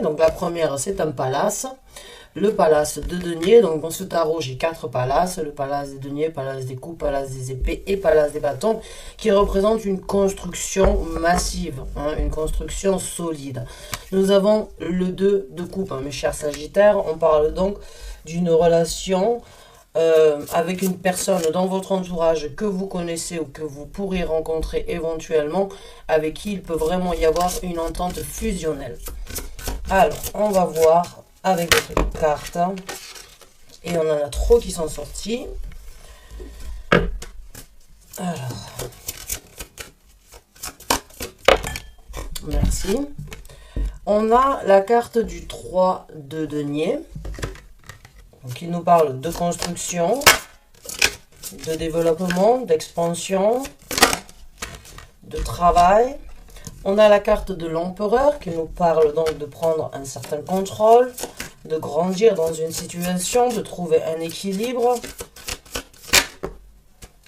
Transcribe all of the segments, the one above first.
Donc la première, c'est un palace. Le palace de denier. Donc dans ce tarot, j'ai 4 palaces. Le palace des deniers, palace des coupes, palace des épées et palace des bâtons, qui représentent une construction massive, hein, une construction solide. Nous avons le 2 de coupe, hein, mes chers sagittaires. On parle donc d'une relation avec une personne dans votre entourage que vous connaissez ou que vous pourrez rencontrer éventuellement, avec qui il peut vraiment y avoir une entente fusionnelle. Alors, on va voir avec votre carte. Et on en a trop qui sont sortis. Alors, merci. On a la carte du 3 de denier. Donc, il nous parle de construction, de développement, d'expansion, de travail. On a la carte de l'empereur qui nous parle donc de prendre un certain contrôle, de grandir dans une situation, de trouver un équilibre.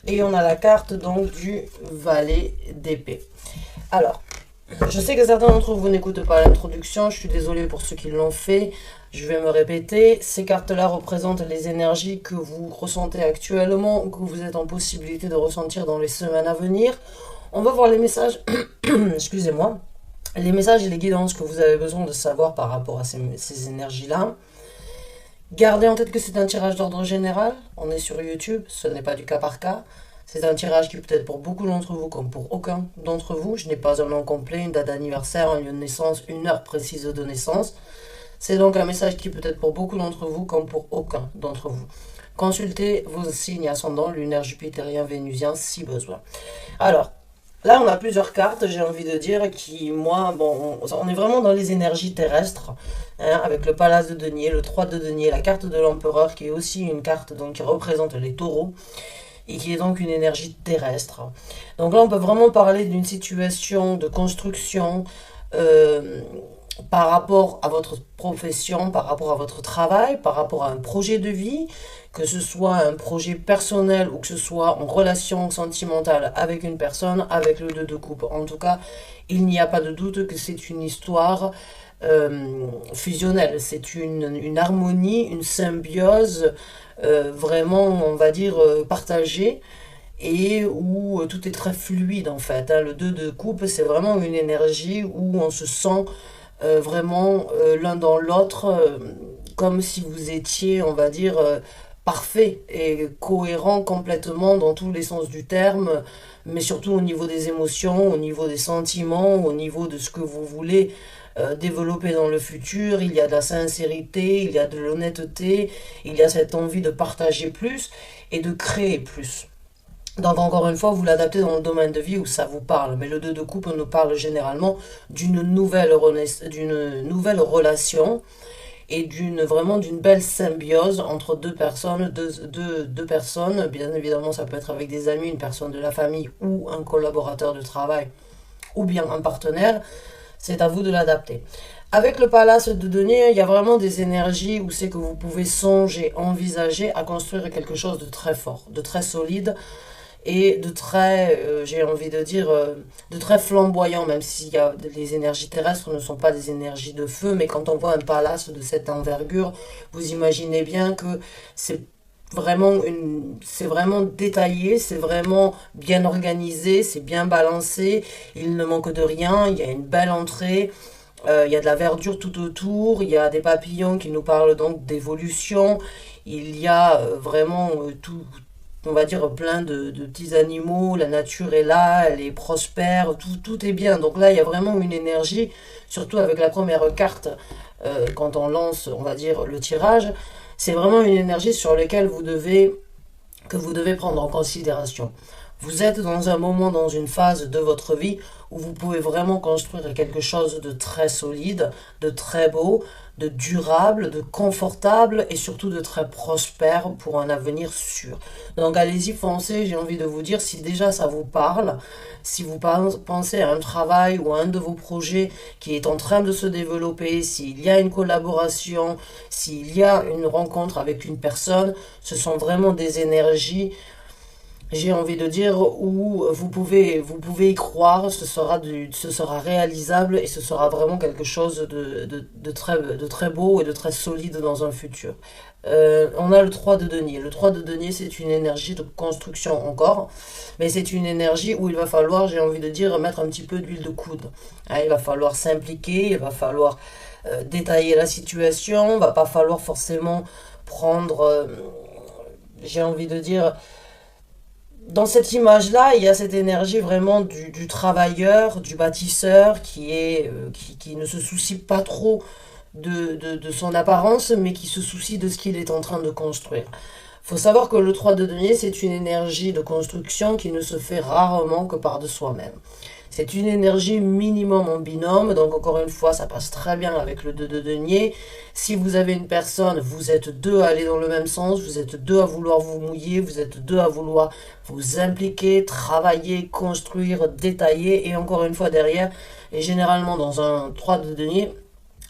Et on a la carte donc du valet d'épée. Alors, je sais que certains d'entre vous n'écoutent pas l'introduction, je suis désolée pour ceux qui l'ont fait. Je vais me répéter, ces cartes-là représentent les énergies que vous ressentez actuellement ou que vous êtes en possibilité de ressentir dans les semaines à venir. On va voir les messages, excusez-moi, les messages et les guidances que vous avez besoin de savoir par rapport à ces énergies-là. Gardez en tête que c'est un tirage d'ordre général, on est sur YouTube, ce n'est pas du cas par cas. C'est un tirage qui peut être pour beaucoup d'entre vous comme pour aucun d'entre vous. Je n'ai pas un nom complet, une date d'anniversaire, un lieu de naissance, une heure précise de naissance. C'est donc un message qui peut être pour beaucoup d'entre vous comme pour aucun d'entre vous. Consultez vos signes ascendants, lunaire, jupitérien, vénusien si besoin. Alors, là on a plusieurs cartes, j'ai envie de dire, qui, moi, bon, on est vraiment dans les énergies terrestres, hein, avec le palace de denier, le 3 de denier, la carte de l'empereur, qui est aussi une carte donc, qui représente les taureaux, et qui est donc une énergie terrestre. Donc là on peut vraiment parler d'une situation de construction, par rapport à votre profession, par rapport à votre travail, par rapport à un projet de vie, que ce soit un projet personnel ou que ce soit en relation sentimentale avec une personne, avec le 2 de coupe. En tout cas, il n'y a pas de doute que c'est une histoire fusionnelle. C'est une harmonie, une symbiose vraiment, on va dire, partagée et où tout est très fluide en fait. Hein. Le 2 de coupe, c'est vraiment une énergie où on se sent vraiment l'un dans l'autre, comme si vous étiez, on va dire, parfait et cohérent complètement dans tous les sens du terme, mais surtout au niveau des émotions, au niveau des sentiments, au niveau de ce que vous voulez développer dans le futur. Il y a de la sincérité, il y a de l'honnêteté, il y a cette envie de partager plus et de créer plus. Donc encore une fois, vous l'adaptez dans le domaine de vie où ça vous parle. Mais le 2 de coupe nous parle généralement d'une nouvelle relation et vraiment d'une belle symbiose entre deux personnes, deux personnes. Bien évidemment, ça peut être avec des amis, une personne de la famille ou un collaborateur de travail ou bien un partenaire. C'est à vous de l'adapter. Avec le palace de denier, il y a vraiment des énergies où c'est que vous pouvez songer, envisager à construire quelque chose de très fort, de très solide, et de très, j'ai envie de dire, de très flamboyant, même si les énergies terrestres ne sont pas des énergies de feu, mais quand on voit un palace de cette envergure, vous imaginez bien que c'est vraiment détaillé, c'est vraiment bien organisé, c'est bien balancé, il ne manque de rien, il y a une belle entrée, il y a de la verdure tout autour, il y a des papillons qui nous parlent donc d'évolution, il y a vraiment tout, on va dire plein de petits animaux, la nature est là, elle est prospère, tout est bien. Donc là, il y a vraiment une énergie, surtout avec la première carte, quand on lance, on va dire, le tirage, c'est vraiment une énergie sur laquelle que vous devez prendre en considération. Vous êtes dans un moment, dans une phase de votre vie où vous pouvez vraiment construire quelque chose de très solide, de très beau, de durable, de confortable et surtout de très prospère pour un avenir sûr. Donc allez-y, foncez, j'ai envie de vous dire, si déjà ça vous parle, si vous pensez à un travail ou à un de vos projets qui est en train de se développer, s'il y a une collaboration, s'il y a une rencontre avec une personne, ce sont vraiment des énergies j'ai envie de dire, où vous pouvez y croire, ce sera réalisable et ce sera vraiment quelque chose de très beau et de très solide dans un futur. On a le 3 de denier. Le 3 de denier, c'est une énergie de construction encore, mais c'est une énergie où il va falloir, j'ai envie de dire, mettre un petit peu d'huile de coude. Hein, il va falloir s'impliquer, il va falloir détailler la situation, il va pas falloir forcément prendre, j'ai envie de dire, dans cette image-là, il y a cette énergie vraiment du travailleur, du bâtisseur qui ne se soucie pas trop de son apparence, mais qui se soucie de ce qu'il est en train de construire. Il faut savoir que le 3 de denier, c'est une énergie de construction qui ne se fait rarement que par de soi-même. C'est une énergie minimum en binôme, donc encore une fois, ça passe très bien avec le 2 de denier. Si vous avez une personne, vous êtes deux à aller dans le même sens, vous êtes deux à vouloir vous mouiller, vous êtes deux à vouloir vous impliquer, travailler, construire, détailler, et encore une fois derrière, et généralement dans un 3 de denier,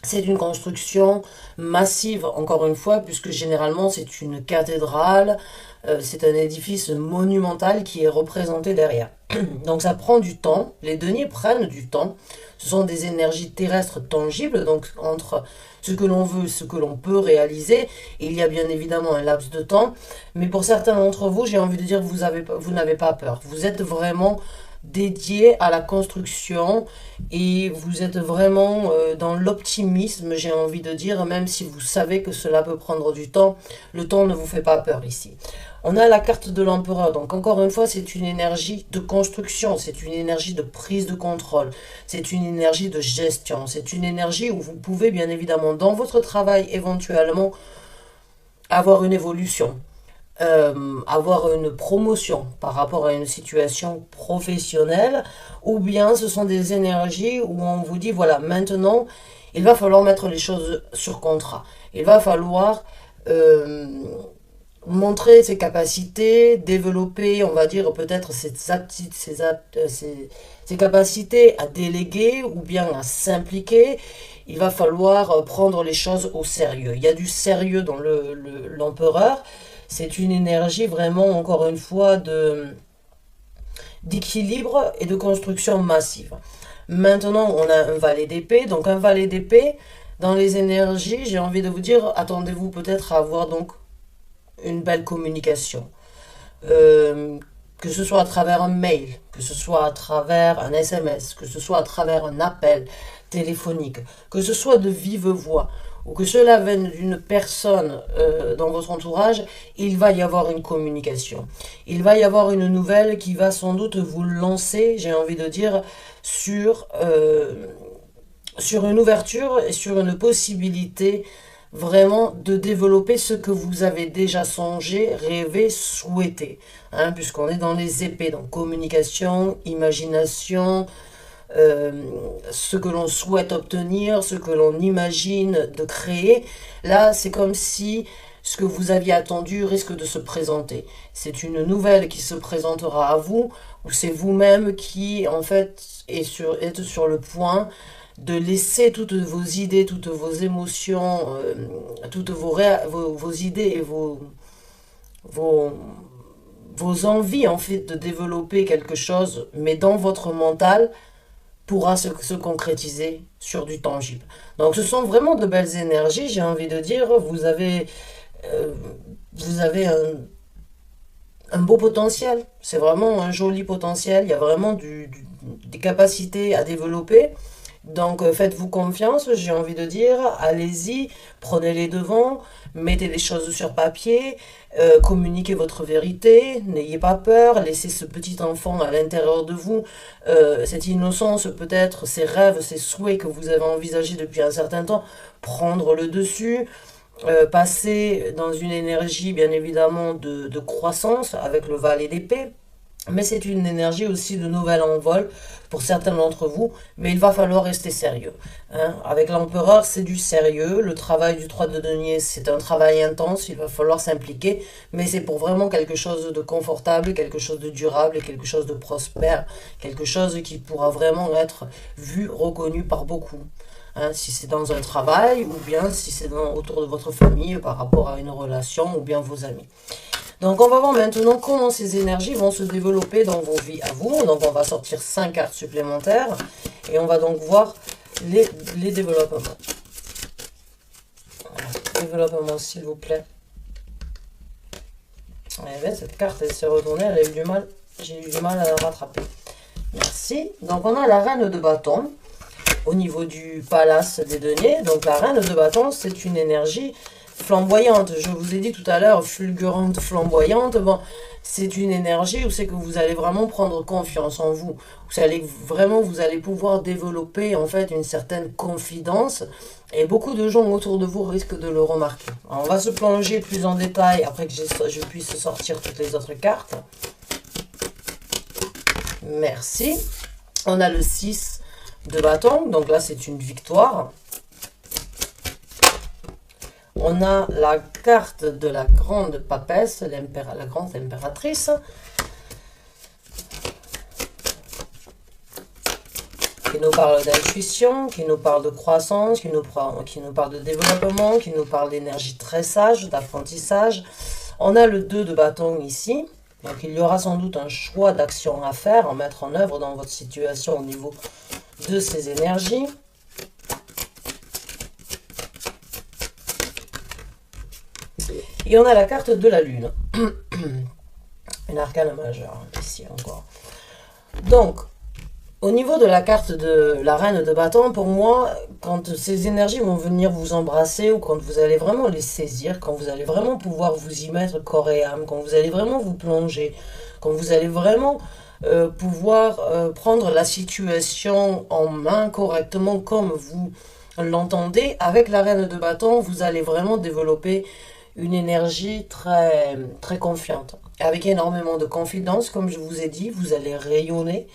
c'est une construction massive, encore une fois, puisque généralement c'est une cathédrale, c'est un édifice monumental qui est représenté derrière. Donc ça prend du temps, les deniers prennent du temps, ce sont des énergies terrestres tangibles, donc entre ce que l'on veut, ce que l'on peut réaliser, il y a bien évidemment un laps de temps, mais pour certains d'entre vous, j'ai envie de dire, vous n'avez pas peur, vous êtes vraiment dédié à la construction et vous êtes vraiment dans l'optimisme, j'ai envie de dire, même si vous savez que cela peut prendre du temps, le temps ne vous fait pas peur ici. On a la carte de l'empereur, donc encore une fois, c'est une énergie de construction, c'est une énergie de prise de contrôle, c'est une énergie de gestion, c'est une énergie où vous pouvez bien évidemment dans votre travail éventuellement avoir une évolution, avoir une promotion par rapport à une situation professionnelle, ou bien ce sont des énergies où on vous dit, voilà, maintenant, il va falloir mettre les choses sur contrat. Il va falloir montrer ses capacités, développer, on va dire, peut-être ses capacités à déléguer ou bien à s'impliquer. Il va falloir prendre les choses au sérieux. Il y a du sérieux dans l'empereur. C'est une énergie vraiment, encore une fois, d'équilibre et de construction massive. Maintenant, on a un valet d'épée. Donc, un valet d'épée, dans les énergies, j'ai envie de vous dire, attendez-vous peut-être à avoir donc une belle communication. Que ce soit à travers un mail, que ce soit à travers un SMS, que ce soit à travers un appel téléphonique, que ce soit de vive voix, ou que cela vienne d'une personne dans votre entourage, il va y avoir une communication. Il va y avoir une nouvelle qui va sans doute vous lancer, j'ai envie de dire, sur une ouverture et sur une possibilité vraiment de développer ce que vous avez déjà songé, rêvé, souhaité. Hein, puisqu'on est dans les épées, donc communication, imagination, ce que l'on souhaite obtenir, ce que l'on imagine de créer. Là, c'est comme si ce que vous aviez attendu risque de se présenter. C'est une nouvelle qui se présentera à vous, ou c'est vous-même qui, en fait, êtes sur le point de laisser toutes vos idées, toutes vos émotions, toutes vos idées et vos, vos envies, en fait, de développer quelque chose, mais dans votre mental, pourra se concrétiser sur du tangible. Donc ce sont vraiment de belles énergies, j'ai envie de dire, euh, vous avez un beau potentiel, c'est vraiment un joli potentiel, il y a vraiment des capacités à développer. Donc faites-vous confiance, j'ai envie de dire, allez-y, prenez les devants, mettez les choses sur papier, communiquez votre vérité, n'ayez pas peur, laissez ce petit enfant à l'intérieur de vous, cette innocence peut-être, ces rêves, ces souhaits que vous avez envisagés depuis un certain temps, prendre le dessus, passer dans une énergie bien évidemment de croissance avec le valet d'épée. Mais c'est une énergie aussi de nouvel envol pour certains d'entre vous, mais il va falloir rester sérieux. Hein. Avec l'empereur, c'est du sérieux. Le travail du 3 de denier, c'est un travail intense, il va falloir s'impliquer, mais c'est pour vraiment quelque chose de confortable, quelque chose de durable et quelque chose de prospère, quelque chose qui pourra vraiment être vu, reconnu par beaucoup. Hein, si c'est dans un travail ou bien si c'est autour de votre famille par rapport à une relation ou bien vos amis. Donc, on va voir maintenant comment ces énergies vont se développer dans vos vies à vous. Donc, on va sortir 5 cartes supplémentaires et on va donc voir les développements. Développement, s'il vous plaît. Eh bien, cette carte, elle s'est retournée, elle a eu du mal. J'ai eu du mal à la rattraper. Merci. Donc, on a la reine de bâton au niveau du palace des deniers. Donc, la reine de bâton, c'est une énergie flamboyante. Je vous ai dit tout à l'heure, fulgurante, flamboyante. Bon, c'est une énergie où c'est que vous allez vraiment prendre confiance en vous. Vous allez pouvoir développer en fait une certaine confidence. Et beaucoup de gens autour de vous risquent de le remarquer. Alors, on va se plonger plus en détail après que je puisse sortir toutes les autres cartes. Merci. On a le 6 de bâton. Donc là, c'est une victoire. On a la carte de la grande papesse, la grande impératrice. Qui nous parle d'intuition, qui nous parle de croissance, qui nous parle de développement, qui nous parle d'énergie très sage, d'apprentissage. On a le 2 de bâton ici. Donc il y aura sans doute un choix d'action à faire, à mettre en œuvre dans votre situation au niveau de ces énergies. Et on a la carte de la lune. Une arcane majeure, ici encore. Donc, au niveau de la carte de la reine de bâton, pour moi, quand ces énergies vont venir vous embrasser ou quand vous allez vraiment les saisir, quand vous allez vraiment pouvoir vous y mettre corps et âme, quand vous allez vraiment vous plonger, quand vous allez vraiment pouvoir prendre la situation en main correctement comme vous l'entendez, avec la reine de bâton, vous allez vraiment développer une énergie très, très confiante. Avec énormément de confidence, comme je vous ai dit, vous allez rayonner.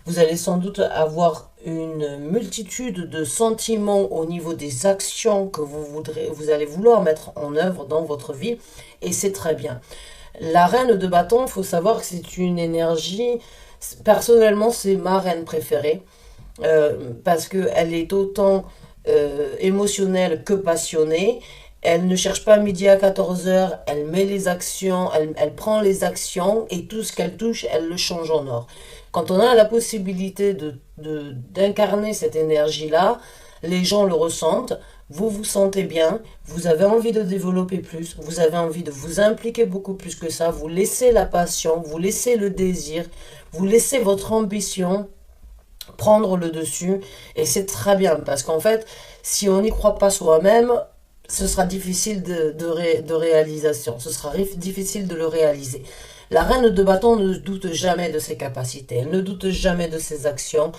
Vous allez sans doute avoir une multitude de sentiments au niveau des actions que vous allez vouloir mettre en œuvre dans votre vie. Et c'est très bien. La reine de bâton, il faut savoir que c'est une énergie, personnellement, c'est ma reine préférée. Parce qu'elle est autant émotionnelle que passionnée. Elle ne cherche pas midi à 14 h, elle met les actions, elle prend les actions et tout ce qu'elle touche, elle le change en or. Quand on a la possibilité d'incarner cette énergie-là, les gens le ressentent, vous vous sentez bien, vous avez envie de développer plus, vous avez envie de vous impliquer beaucoup plus que ça, vous laissez la passion, vous laissez le désir, vous laissez votre ambition prendre le dessus et c'est très bien parce qu'en fait, si on n'y croit pas soi-même, ce sera difficile de réalisation, ce sera difficile de le réaliser. La reine de bâton ne doute jamais de ses capacités, elle ne doute jamais de ses actions,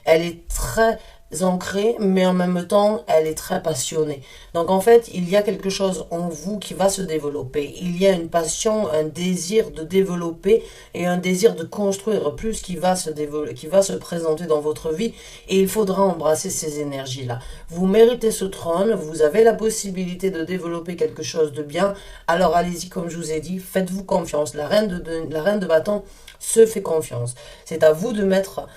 elle est très ancrée, mais en même temps, elle est très passionnée. Donc en fait, il y a quelque chose en vous qui va se développer. Il y a une passion, un désir de développer et un désir de construire plus qui va se présenter dans votre vie. Et il faudra embrasser ces énergies-là. Vous méritez ce trône, vous avez la possibilité de développer quelque chose de bien. Alors allez-y, comme je vous ai dit, faites-vous confiance. La reine de bâton se fait confiance. C'est à vous de mettre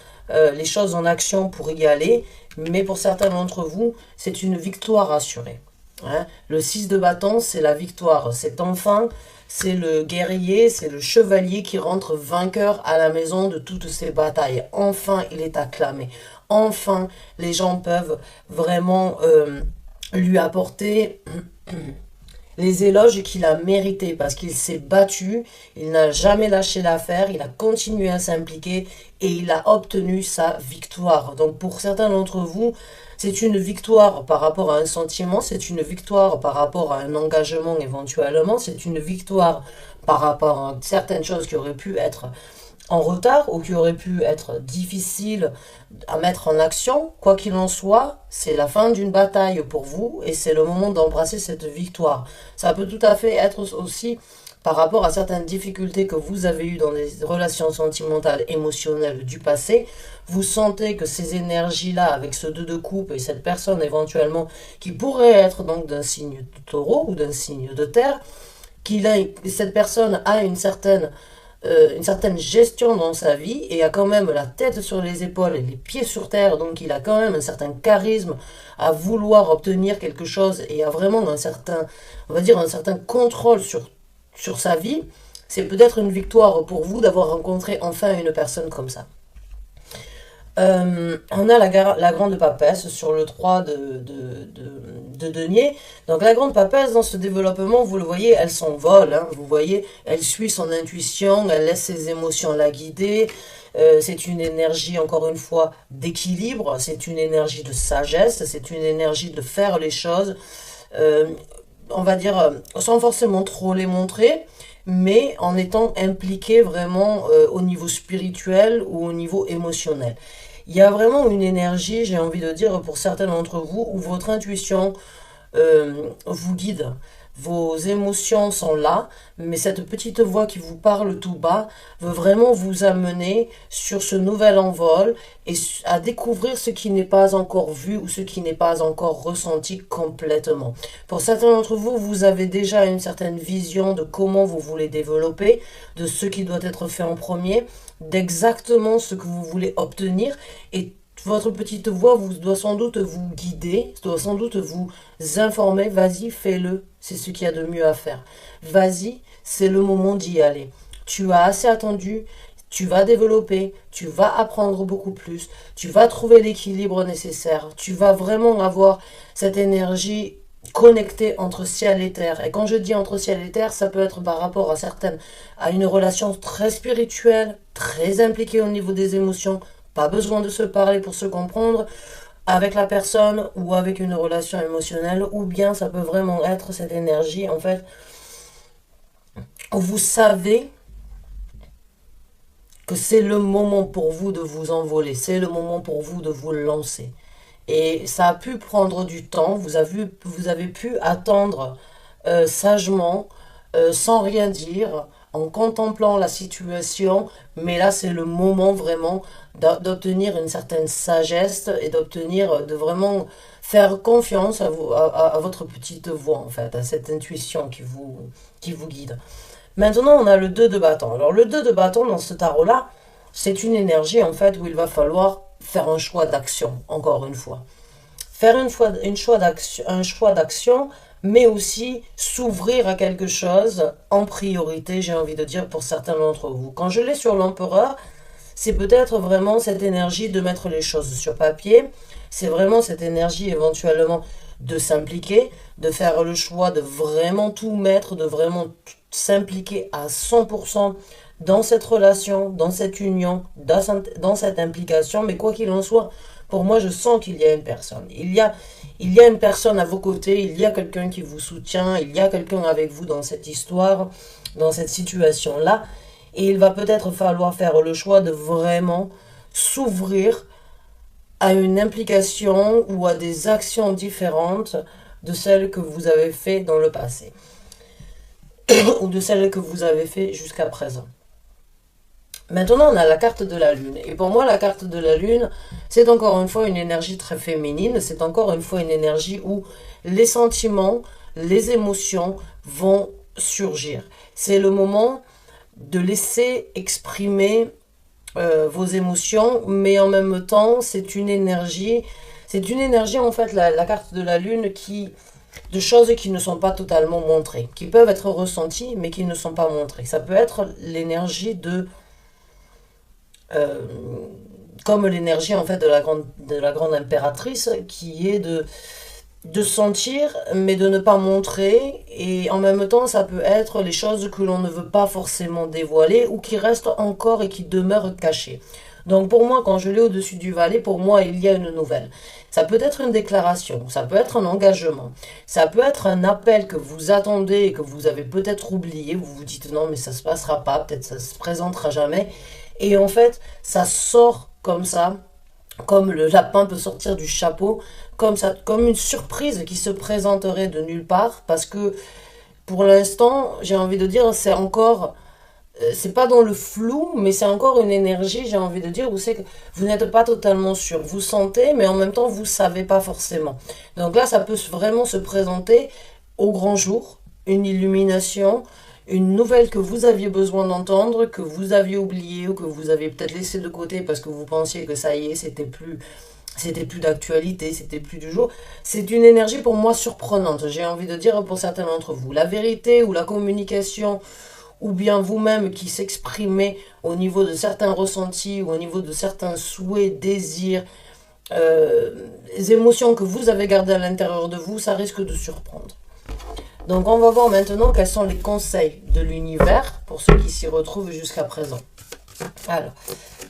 les choses en action pour y aller, mais pour certains d'entre vous, c'est une victoire assurée. Hein? Le 6 de bâton, c'est la victoire. C'est enfin, c'est le guerrier, c'est le chevalier qui rentre vainqueur à la maison de toutes ces batailles. Enfin, il est acclamé. Enfin, les gens peuvent vraiment lui apporter les éloges qu'il a mérités parce qu'il s'est battu, il n'a jamais lâché l'affaire, il a continué à s'impliquer et il a obtenu sa victoire. Donc pour certains d'entre vous, c'est une victoire par rapport à un sentiment, c'est une victoire par rapport à un engagement éventuellement, c'est une victoire par rapport à certaines choses qui auraient pu être en retard ou qui aurait pu être difficile à mettre en action. Quoi qu'il en soit, c'est la fin d'une bataille pour vous et c'est le moment d'embrasser cette victoire. Ça peut tout à fait être aussi par rapport à certaines difficultés que vous avez eues dans les relations sentimentales, émotionnelles du passé. Vous sentez que ces énergies-là, avec ce 2 de coupe et cette personne éventuellement qui pourrait être donc d'un signe de taureau ou d'un signe de terre, cette personne a une certaine gestion dans sa vie et a quand même la tête sur les épaules et les pieds sur terre, donc il a quand même un certain charisme à vouloir obtenir quelque chose et a vraiment un certain, on va dire un certain contrôle sur sa vie. c'est peut-être une victoire pour vous d'avoir rencontré enfin une personne comme ça. On a la grande papesse sur le 3 de denier. Donc la grande papesse, dans ce développement, vous le voyez, elle s'envole. Hein, vous voyez, elle suit son intuition, elle laisse ses émotions la guider. C'est une énergie, encore une fois, d'équilibre. C'est une énergie de sagesse. C'est une énergie de faire les choses, euh, on va dire, sans forcément trop les montrer, mais en étant impliqué vraiment au niveau spirituel ou au niveau émotionnel. Il y a vraiment une énergie, j'ai envie de dire, pour certains d'entre vous, où votre intuition vous guide. Vos émotions sont là, mais cette petite voix qui vous parle tout bas veut vraiment vous amener sur ce nouvel envol et à découvrir ce qui n'est pas encore vu ou ce qui n'est pas encore ressenti complètement. Pour certains d'entre vous, vous avez déjà une certaine vision de comment vous voulez développer, de ce qui doit être fait en premier, d'exactement ce que vous voulez obtenir, et votre petite voix vous doit sans doute vous guider, doit sans doute vous informer. Vas-y, fais-le, c'est ce qu'il y a de mieux à faire. Vas-y, c'est le moment d'y aller. Tu as assez attendu, tu vas développer, tu vas apprendre beaucoup plus, tu vas trouver l'équilibre nécessaire, tu vas vraiment avoir cette énergie connectée entre ciel et terre. Et quand je dis entre ciel et terre, ça peut être par rapport à une relation très spirituelle, très impliquée au niveau des émotions. Pas besoin de se parler pour se comprendre avec la personne ou avec une relation émotionnelle, ou bien ça peut vraiment être cette énergie, en fait, où vous savez que c'est le moment pour vous de vous envoler, c'est le moment pour vous de vous lancer. Et ça a pu prendre du temps, vous avez pu attendre sagement, sans rien dire, en contemplant la situation, mais là c'est le moment vraiment d'obtenir une certaine sagesse et d'obtenir, de vraiment faire confiance à votre petite voix en fait, à cette intuition qui vous guide. Maintenant on a le 2 de bâton. Alors le 2 de bâton dans ce tarot-là, c'est une énergie en fait où il va falloir faire un choix d'action, encore une fois. Faire un choix d'action, mais aussi s'ouvrir à quelque chose en priorité, j'ai envie de dire, pour certains d'entre vous. Quand je l'ai sur l'empereur, c'est peut-être vraiment cette énergie de mettre les choses sur papier, c'est vraiment cette énergie éventuellement de s'impliquer, de faire le choix de vraiment tout mettre, de vraiment s'impliquer à 100% dans cette relation, dans cette union, dans cette implication, mais quoi qu'il en soit, pour moi, je sens qu'il y a une personne. Il y a une personne à vos côtés, il y a quelqu'un qui vous soutient, il y a quelqu'un avec vous dans cette histoire, dans cette situation-là. Et il va peut-être falloir faire le choix de vraiment s'ouvrir à une implication ou à des actions différentes de celles que vous avez fait dans le passé ou de celles que vous avez fait jusqu'à présent. Maintenant, on a la carte de la lune. Et pour moi, la carte de la lune, c'est encore une fois une énergie très féminine. C'est encore une fois une énergie où les sentiments, les émotions vont surgir. C'est le moment de laisser exprimer vos émotions, mais en même temps, c'est une énergie en fait, la carte de la lune de choses qui ne sont pas totalement montrées, qui peuvent être ressenties, mais qui ne sont pas montrées. Ça peut être l'énergie euh, comme l'énergie en fait de la grande impératrice, qui est de sentir mais de ne pas montrer, et en même temps ça peut être les choses que l'on ne veut pas forcément dévoiler ou qui restent encore et qui demeurent cachées. Donc pour moi, quand je l'ai au-dessus du valet, pour moi il y a une nouvelle. Ça peut être une déclaration, ça peut être un engagement, ça peut être un appel que vous attendez et que vous avez peut-être oublié, vous vous dites non mais ça se passera pas, peut-être ça se présentera jamais, et en fait ça sort comme ça, comme le lapin peut sortir du chapeau, comme ça, comme une surprise qui se présenterait de nulle part, parce que pour l'instant, j'ai envie de dire, c'est encore, c'est pas dans le flou, mais c'est encore une énergie, j'ai envie de dire, où c'est que vous n'êtes pas totalement sûr. Vous sentez, mais en même temps, vous savez pas forcément. Donc là, ça peut vraiment se présenter au grand jour, une illumination, une nouvelle que vous aviez besoin d'entendre, que vous aviez oublié ou que vous avez peut-être laissé de côté parce que vous pensiez que ça y est, c'était plus d'actualité, c'était plus du jour. C'est une énergie pour moi surprenante, j'ai envie de dire pour certains d'entre vous. La vérité ou la communication ou bien vous-même qui s'exprimez au niveau de certains ressentis ou au niveau de certains souhaits, désirs, les émotions que vous avez gardées à l'intérieur de vous, ça risque de surprendre. Donc on va voir maintenant quels sont les conseils de l'univers pour ceux qui s'y retrouvent jusqu'à présent. Alors,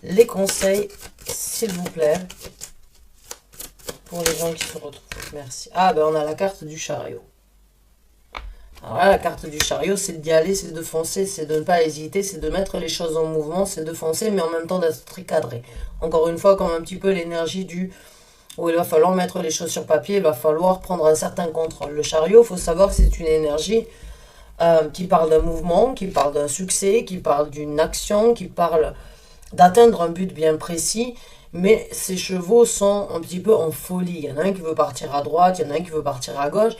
les conseils, s'il vous plaît, pour les gens qui se retrouvent. Merci. Ah ben on a la carte du chariot. Alors là, la carte du chariot, c'est d'y aller, c'est de foncer, c'est de ne pas hésiter, c'est de mettre les choses en mouvement, c'est de foncer, mais en même temps d'être très cadré. Encore une fois, comme un petit peu l'énergie où il va falloir mettre les choses sur papier, il va falloir prendre un certain contrôle. Le chariot, il faut savoir que c'est une énergie qui parle d'un mouvement, qui parle d'un succès, qui parle d'une action, qui parle d'atteindre un but bien précis, mais ces chevaux sont un petit peu en folie. Il y en a un qui veut partir à droite, il y en a un qui veut partir à gauche.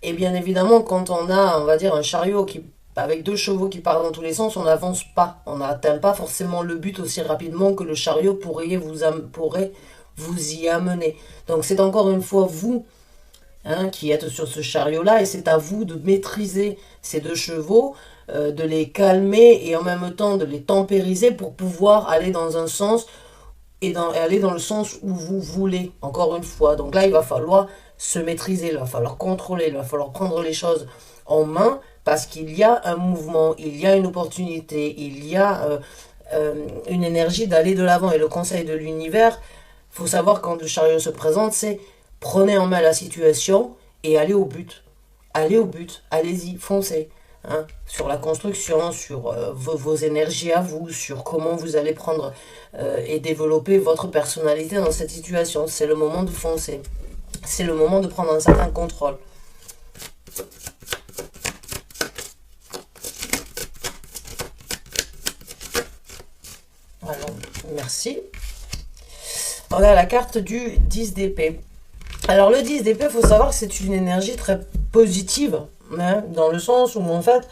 Et bien évidemment, quand on a, on va dire, un chariot avec deux chevaux qui partent dans tous les sens, on n'avance pas. On n'atteint pas forcément le but aussi rapidement que le chariot pourrait vous y amener. Donc c'est encore une fois vous qui êtes sur ce chariot-là, et c'est à vous de maîtriser ces deux chevaux, de les calmer et en même temps de les tempériser pour pouvoir aller dans un sens et aller dans le sens où vous voulez, encore une fois. Donc là, il va falloir se maîtriser, il va falloir contrôler, il va falloir prendre les choses en main parce qu'il y a un mouvement, il y a une opportunité, il y a une énergie d'aller de l'avant. Et le conseil de l'univers, il faut savoir quand le chariot se présente, c'est prenez en main la situation et allez au but. Allez au but, allez-y, foncez. Sur la construction, sur vos énergies à vous, sur comment vous allez prendre et développer votre personnalité dans cette situation. C'est le moment de foncer. C'est le moment de prendre un certain contrôle. Alors, merci. On a la carte du 10 d'épée. Alors le 10 d'épée, il faut savoir que c'est une énergie très positive, dans le sens où en fait,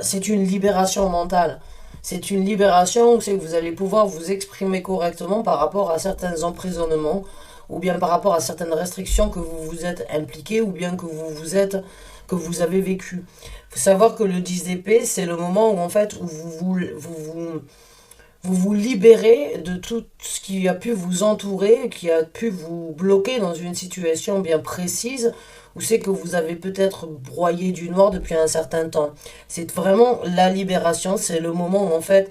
c'est une libération mentale. C'est une libération où c'est que vous allez pouvoir vous exprimer correctement par rapport à certains emprisonnements ou bien par rapport à certaines restrictions que vous vous êtes impliqué ou bien que vous avez vécu. Il faut savoir que le 10 d'épée, c'est le moment où en fait où vous libérez de tout ce qui a pu vous entourer, qui a pu vous bloquer dans une situation bien précise, où c'est que vous avez peut-être broyé du noir depuis un certain temps. C'est vraiment la libération, c'est le moment où en fait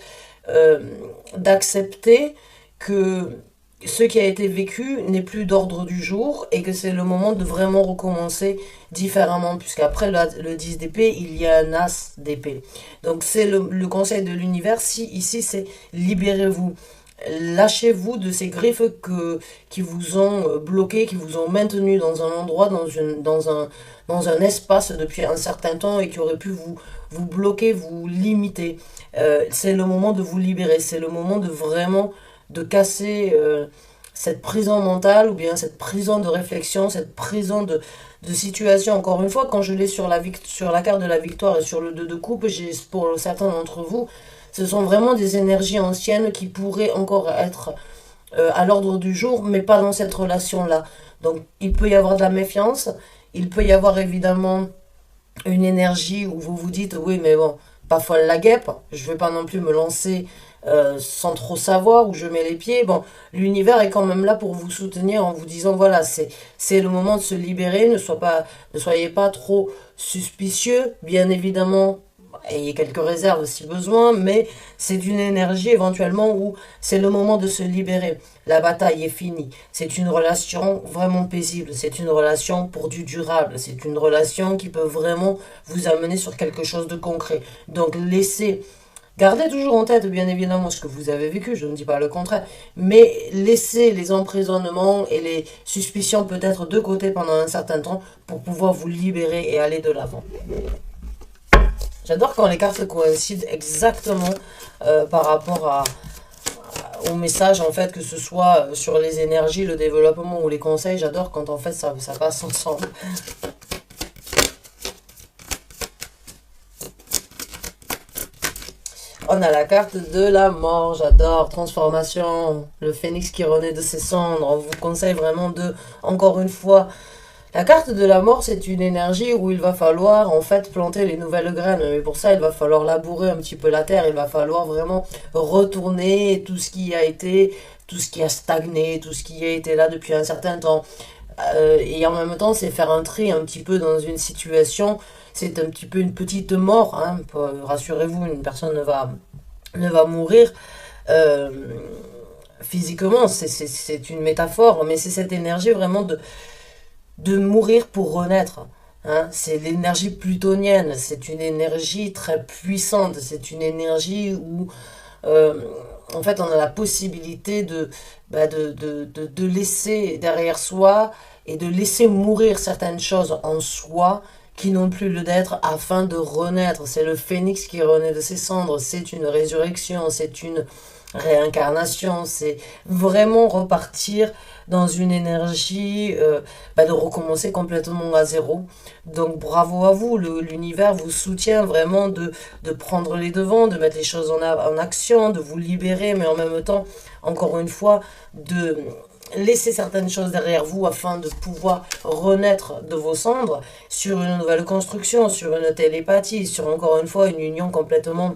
d'accepter que ce qui a été vécu n'est plus d'ordre du jour et que c'est le moment de vraiment recommencer différemment, puisqu'après le 10 d'épée, il y a un as d'épée. Donc c'est le conseil de l'univers, ici c'est libérez-vous. Lâchez-vous de ces griffes qui vous ont bloqué, qui vous ont maintenu dans un endroit, dans un espace depuis un certain temps et qui aurait pu vous bloquer, vous limiter. C'est le moment de vous libérer, c'est le moment de vraiment de casser cette prison mentale ou bien cette prison de réflexion, cette prison de situation. Encore une fois, quand je l'ai sur la carte de la victoire et sur le 2 de coupe, pour certains d'entre vous, ce sont vraiment des énergies anciennes qui pourraient encore être à l'ordre du jour, mais pas dans cette relation-là. Donc, il peut y avoir de la méfiance, il peut y avoir évidemment une énergie où vous vous dites, oui, mais bon, pas folle la guêpe, je vais pas non plus me lancer sans trop savoir où je mets les pieds. Bon, l'univers est quand même là pour vous soutenir en vous disant, voilà, c'est le moment de se libérer, ne soyez pas trop suspicieux, bien évidemment. Ayez quelques réserves si besoin, mais c'est une énergie éventuellement où c'est le moment de se libérer. La bataille est finie. C'est une relation vraiment paisible. C'est une relation pour du durable. C'est une relation qui peut vraiment vous amener sur quelque chose de concret. Donc gardez toujours en tête bien évidemment ce que vous avez vécu, je ne dis pas le contraire, mais laissez les emprisonnements et les suspicions peut-être de côté pendant un certain temps pour pouvoir vous libérer et aller de l'avant. J'adore quand les cartes coïncident exactement par rapport au message, en fait, que ce soit sur les énergies, le développement ou les conseils. J'adore quand en fait ça passe ensemble. On a la carte de la mort, j'adore, transformation, le phénix qui renaît de ses cendres. On vous conseille vraiment de, encore une fois, La carte de la mort, c'est une énergie où il va falloir en fait planter les nouvelles graines. Mais pour ça, il va falloir labourer un petit peu la terre. Il va falloir vraiment retourner tout ce qui a été, tout ce qui a stagné, tout ce qui a été là depuis un certain temps. Et en même temps, c'est faire un tri un petit peu dans une situation. C'est un petit peu une petite mort. Hein. Rassurez-vous, une personne ne va mourir euh, physiquement. C'est une métaphore, mais c'est cette énergie vraiment de mourir pour renaître. Hein. C'est l'énergie plutonienne. C'est une énergie très puissante. C'est une énergie où euh, en fait, on a la possibilité de laisser derrière soi et de laisser mourir certaines choses en soi qui n'ont plus le d'être afin de renaître. C'est le phénix qui renaît de ses cendres, c'est une résurrection, c'est une réincarnation, c'est vraiment repartir dans une énergie de recommencer complètement à zéro. Donc bravo à vous, l'univers vous soutient vraiment de prendre les devants, de mettre les choses en action, de vous libérer, mais en même temps, encore une fois, de laisser certaines choses derrière vous afin de pouvoir renaître de vos cendres sur une nouvelle construction, sur une télépathie, sur encore une fois une union complètement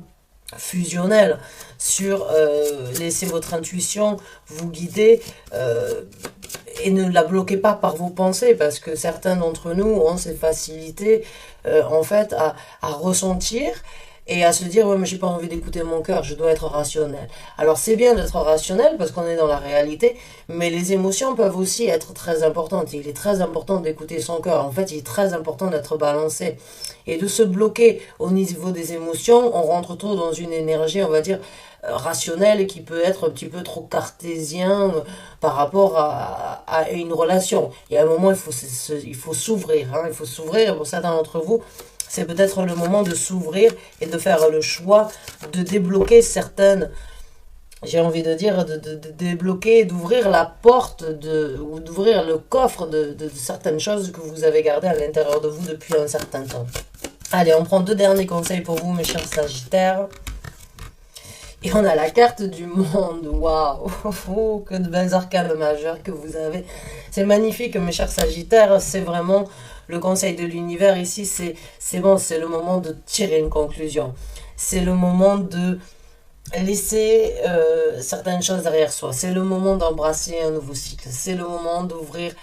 fusionnelle, sur laisser votre intuition vous guider et ne la bloquez pas par vos pensées parce que certains d'entre nous ont ces facilités en fait à ressentir et à se dire ouais mais j'ai pas envie d'écouter mon cœur, je dois être rationnel. Alors c'est bien d'être rationnel parce qu'on est dans la réalité, mais les émotions peuvent aussi être très importantes. Il est très important d'écouter son cœur. En fait, il est très important d'être balancé et de se bloquer au niveau des émotions. On rentre trop dans une énergie, on va dire rationnelle qui peut être un petit peu trop cartésien par rapport à une relation. Il y a un moment il faut s'ouvrir, hein, il faut s'ouvrir. Pour certains d'entre vous, c'est peut-être le moment de s'ouvrir et de faire le choix de débloquer certaines, j'ai envie de dire, de débloquer, d'ouvrir la porte, ou d'ouvrir le coffre de certaines choses que vous avez gardées à l'intérieur de vous depuis un certain temps. Allez, on prend 2 derniers conseils pour vous, mes chers Sagittaires. Et on a la carte du monde. Waouh, que de belles arcanes majeures que vous avez. C'est magnifique, mes chers Sagittaires. C'est vraiment le conseil de l'univers ici. C'est bon, c'est le moment de tirer une conclusion. C'est le moment de laisser certaines choses derrière soi. C'est le moment d'embrasser un nouveau cycle. C'est le moment d'ouvrir,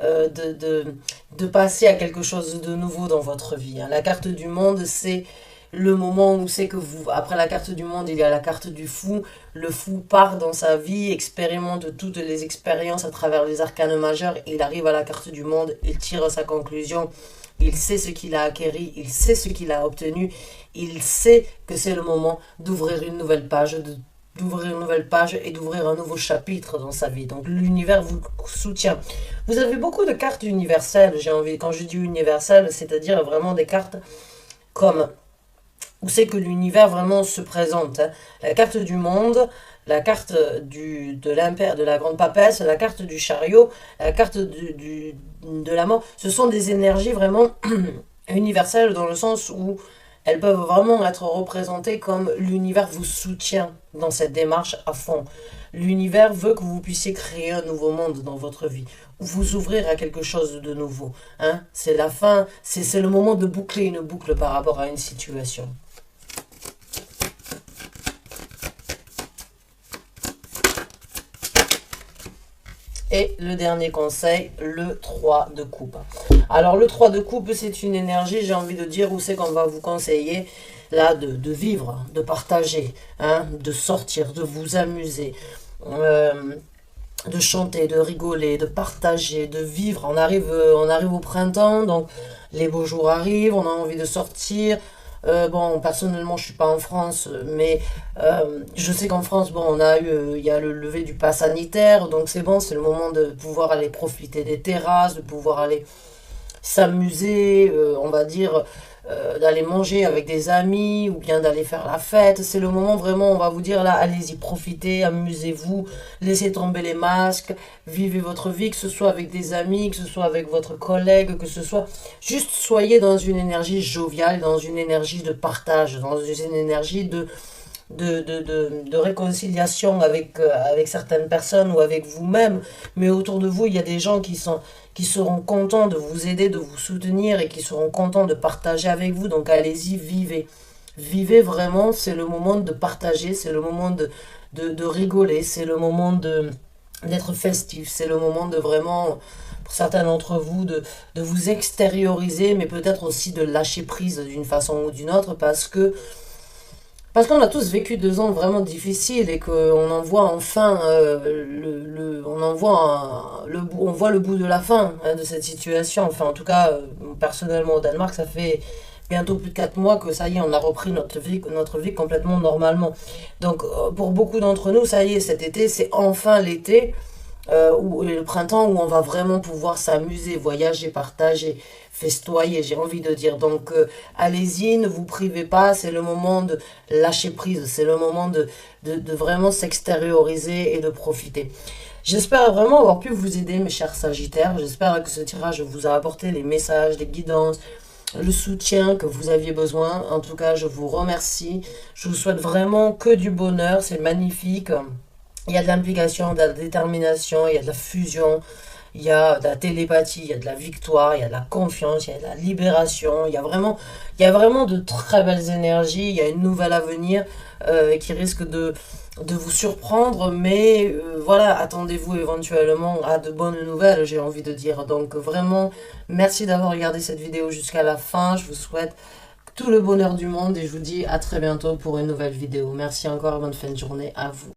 de passer à quelque chose de nouveau dans votre vie. Hein. La carte du monde, c'est le moment où c'est que vous, après la carte du monde, il y a la carte du fou. Le fou part dans sa vie, expérimente toutes les expériences à travers les arcanes majeurs. Il arrive à la carte du monde, il tire sa conclusion. Il sait ce qu'il a acquéri, il sait ce qu'il a obtenu. Il sait que c'est le moment d'ouvrir une nouvelle page, d'ouvrir une nouvelle page et d'ouvrir un nouveau chapitre dans sa vie. Donc l'univers vous soutient. Vous avez beaucoup de cartes universelles, j'ai envie, quand je dis universelles, c'est-à-dire vraiment des cartes comme où c'est que l'univers vraiment se présente. Hein. La carte du monde, la carte de l'impair, de la grande papesse, la carte du chariot, la carte de la mort, ce sont des énergies vraiment universelles dans le sens où elles peuvent vraiment être représentées comme l'univers vous soutient dans cette démarche à fond. L'univers veut que vous puissiez créer un nouveau monde dans votre vie, vous ouvrir à quelque chose de nouveau. Hein. C'est la fin, c'est le moment de boucler une boucle par rapport à une situation. Et le dernier conseil, le 3 de coupe. Alors le 3 de coupe, c'est une énergie, j'ai envie de dire, où c'est qu'on va vous conseiller là de vivre, de partager, hein, de sortir, de vous amuser, de chanter, de rigoler, de partager, de vivre. On arrive au printemps, donc les beaux jours arrivent, on a envie de sortir. Bon, personnellement, je suis pas en France, mais je sais qu'en France, bon, il y a le lever du pass sanitaire, donc c'est bon, c'est le moment de pouvoir aller profiter des terrasses, de pouvoir aller s'amuser, on va dire, d'aller manger avec des amis ou bien d'aller faire la fête. C'est le moment vraiment, on va vous dire là, allez-y, profitez, amusez-vous, laissez tomber les masques, vivez votre vie, que ce soit avec des amis, que ce soit avec votre collègue, que ce soit... Juste soyez dans une énergie joviale, dans une énergie de partage, dans une énergie de réconciliation avec certaines personnes ou avec vous-même, mais autour de vous, il y a des gens qui seront contents de vous aider, de vous soutenir et qui seront contents de partager avec vous. Donc allez-y, vivez. Vivez vraiment, c'est le moment de partager, c'est le moment de rigoler, c'est le moment d'être festif, c'est le moment de vraiment, pour certains d'entre vous, de vous extérioriser, mais peut-être aussi de lâcher prise d'une façon ou d'une autre, parce qu'on a tous vécu 2 ans vraiment difficiles et qu'on en voit enfin on en voit on voit le bout de la fin hein, de cette situation. Enfin, en tout cas, personnellement au Danemark, ça fait bientôt plus de 4 mois que ça y est, on a repris notre vie complètement normalement. Donc, pour beaucoup d'entre nous, ça y est, cet été, c'est enfin l'été ou le printemps où on va vraiment pouvoir s'amuser, voyager, partager, festoyer, j'ai envie de dire. Donc, allez-y, ne vous privez pas, c'est le moment de lâcher prise, c'est le moment de vraiment s'extérioriser et de profiter. J'espère vraiment avoir pu vous aider, mes chers Sagittaires. J'espère que ce tirage vous a apporté les messages, les guidances, le soutien que vous aviez besoin. En tout cas, je vous remercie. Je vous souhaite vraiment que du bonheur. C'est magnifique. Il y a de l'implication, de la détermination, il y a de la fusion, il y a de la télépathie, il y a de la victoire, il y a de la confiance, il y a de la libération. Il y a vraiment de très belles énergies. Il y a une nouvelle avenir qui risque de vous surprendre, mais voilà, attendez-vous éventuellement à de bonnes nouvelles, j'ai envie de dire. Donc vraiment, merci d'avoir regardé cette vidéo jusqu'à la fin. Je vous souhaite tout le bonheur du monde et je vous dis à très bientôt pour une nouvelle vidéo. Merci encore et bonne fin de journée à vous.